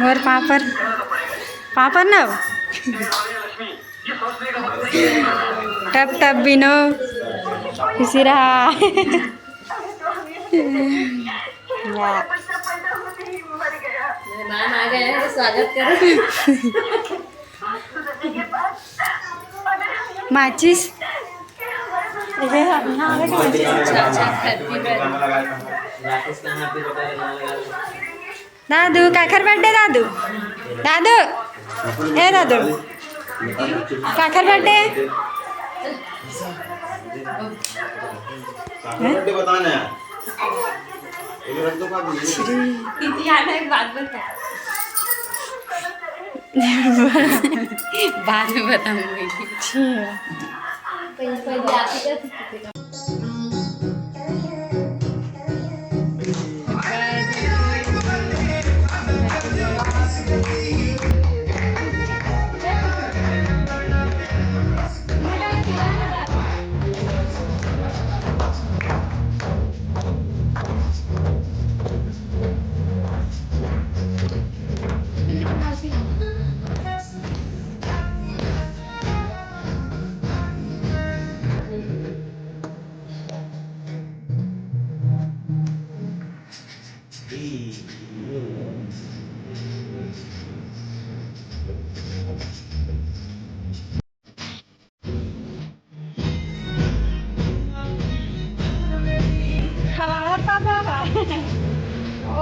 मोर पापड़ पापड़ ना टप टप बिनो खुशी रहा। मेहमान आ गए हैं, स्वागत करो। माचिस दादू काखर बर्थडे दादू दादू ए दादू काखर बर्थडे बताना एक बात बता। बाद में बताऊंगी। पहले आप ही का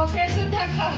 ओके सुद्धा खा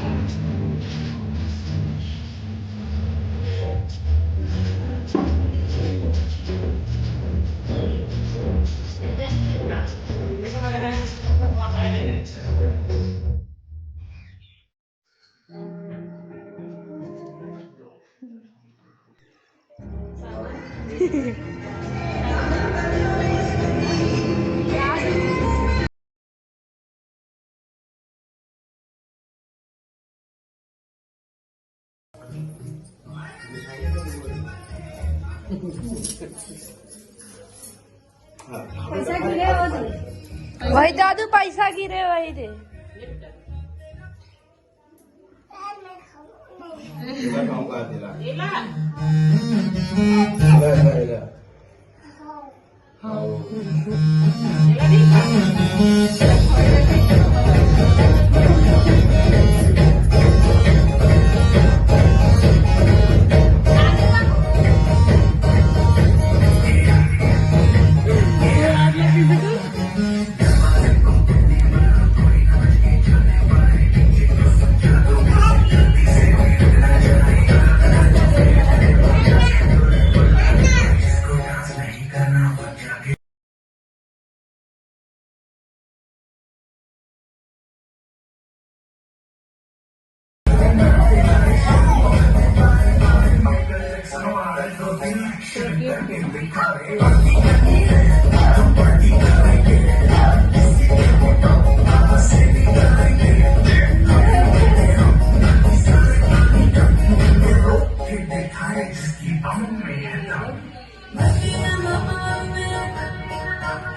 पैसा गिरे वही दादू पैसा गिरे वही दे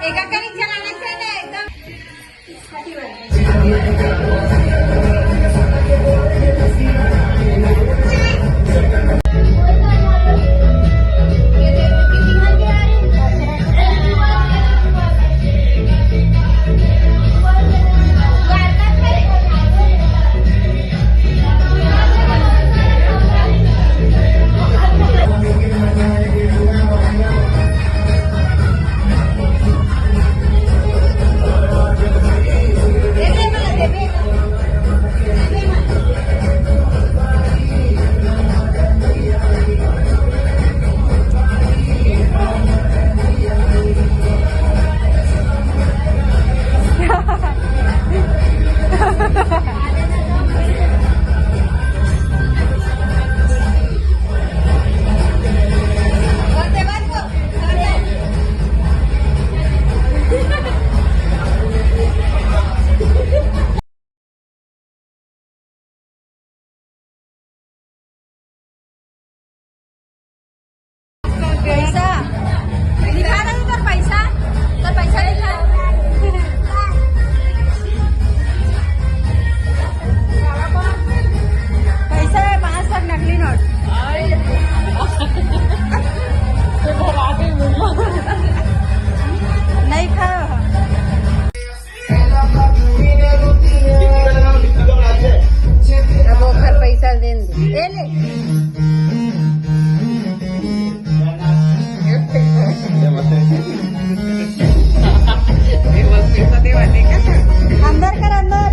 एका कनेक्शन आणायचं ना एकदम ये ले अंदर कर अंदर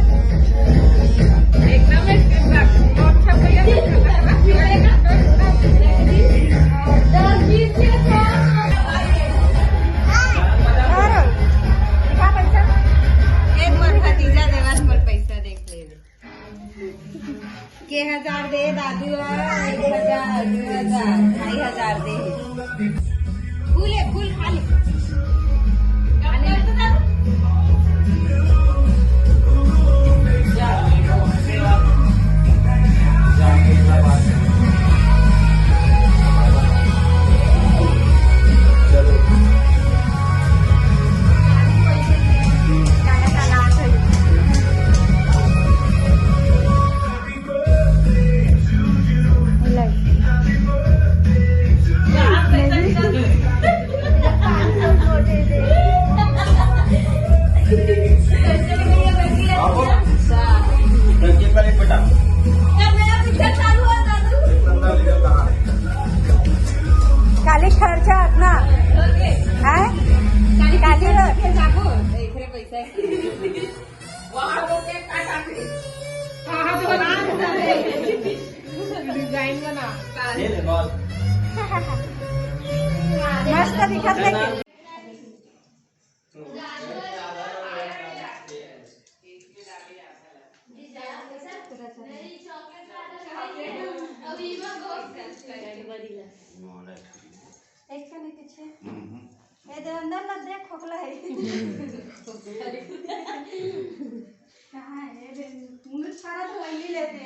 के 1000 दे दादू 1000 2000 2500 दे फूल है फूल खाली काली खर्चा ना है काली डिजाइन बना मस्त दिखत लेकिन अंदर ना देख खोखला है कहाँ है मुझे सारा तो वही लेते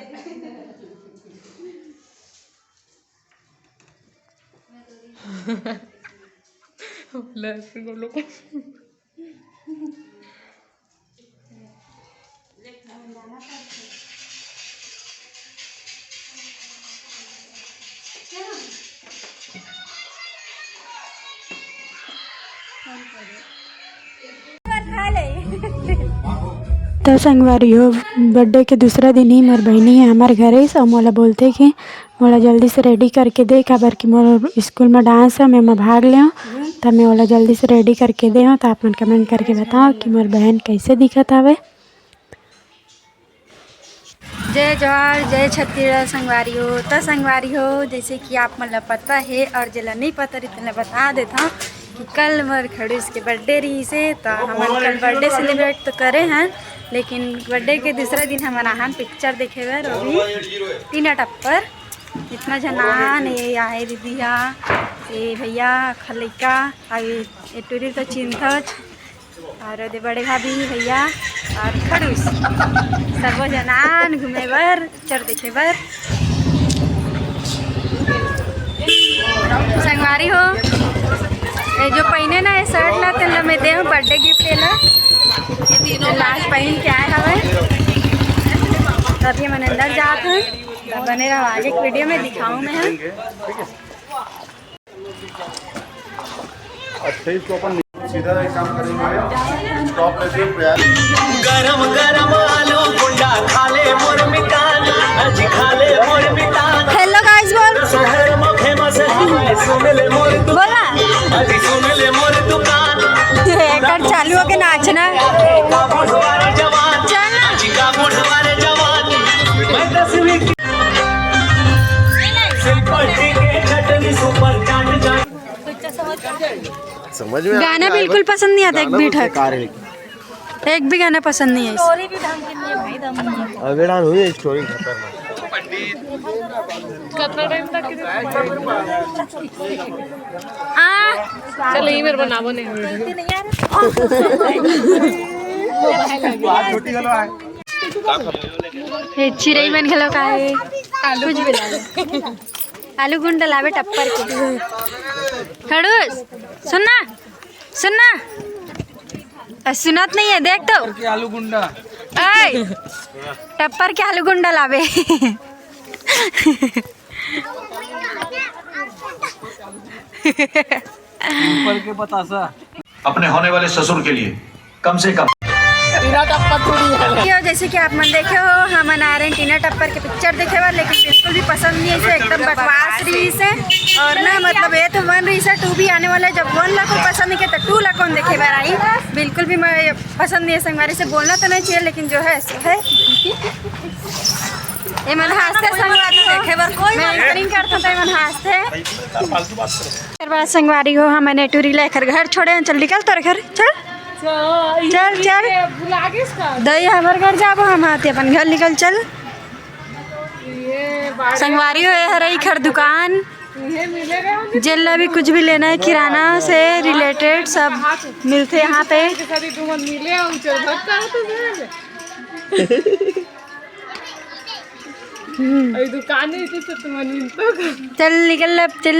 तो संगवारी हो बर्थडे के दूसरा दिन ही मोर बहनी है हमारे घर ही सब मोला बोलते कि मोला जल्दी से रेडी करके दे काबर कि मोर स्कूल में डांस है मैं भाग ले तो मैं मोला जल्दी से रेडी करके दे तो आप मन कमेंट करके बताओ कि मोर बहन कैसे दिखत हवे। जय जवाहर जय छत्तीसगढ़ संगवारी हो तो संगवारी हो जैसे कि आप मतलब पता है और जिला नहीं पता इतना बता देता हूँ कि कल मोर खड़ूस के बर्थडे रही से तो हम कल बर्थडे सेलिब्रेट तो करे हैं लेकिन बर्थडे के दूसरा दिन हमारा हम पिक्चर देखे हुए और भी 3 टप्पर इतना जनान ये आए दीदिया ये भैया खलिका ये टूरी तो चिंथच और दे बड़े भाभी भैया और खड़ूस सब जनान घूमे बर पिक्चर देखे बर संगवारी हो ये जो पहने ना ये शर्ट ला तेन मैं दे बर्थडे गिफ्ट ला ये तीनों लास्ट पहन के आए हवे तो अभी हम अंदर जाते हैं तो बने रहो आगे एक वीडियो में दिखाऊं मैं 28 को अपन सीधा एक काम करेंगे स्टॉप लेते हैं गरम गरम आलू गुंडा खा ले मोर मिकान अज खा ले मोर मिकान हेलो गाइस बोल शहर में फेमस है सुन ले मोर बोला अज सुन ले मोर दुकान एकर चालू हो के नाचना बुढ़वारे जवान अज का बुढ़वारे जवान मैं 10वीं सिलपट्टी के चटनी सुपर चाट जा समझ में गाना बिल्कुल पसंद नहीं आता एक भी ठक एक भी गाना पसंद नहीं है स्टोरी भी ढंग की नहीं है भाई दम अवेड़ान हुई है स्टोरी खतरनाक कितना टाइम तक चलो ये मेरे बनावो नहीं छोटी गलो है ये चिरई मन खेलो का है आलू कुछ भी ला आलू गुंडा लावे टप्पर के खड़ूस सुनना सुनना सुनत नहीं है देख तो आलू गुंडा टप्पर के आलू गुंडा लावे ऊपर के बतासा अपने होने वाले ससुर के लिए कम से कम यो जैसे कि आप मन देखे हो हम आ रहे हैं टीना टप्पर के पिक्चर देखे हुआ, लेकिन बिल्कुल भी पसंद नहीं है इसे, एकदम बकवास रही से। और ना मतलब ये तो 1 रही से 2 भी आने वाला है। जब 1 ला को पसंद नहीं किया तो 2 ला कौन देखे बार आई, बिल्कुल भी मैं पसंद नहीं है। संगवारी से बोलना तो नहीं चाहिए, लेकिन जो है सो है। ये मन हंसते संगवारी देखे बार कोई मैं एंकरिंग करता था, मन हंसते फिर बात संगवारी हो। हमने टूरी लेकर घर छोड़े, चल निकल तेरे घर, चल चल चल दही हमारे घर जाबो, हम आते अपन घर, निकल चल। संगवारी हो हरई खर दुकान जिला भी कुछ भी लेना है किराना से रिलेटेड सब मिलते यहाँ पे। दुकान चल निकल अब चल।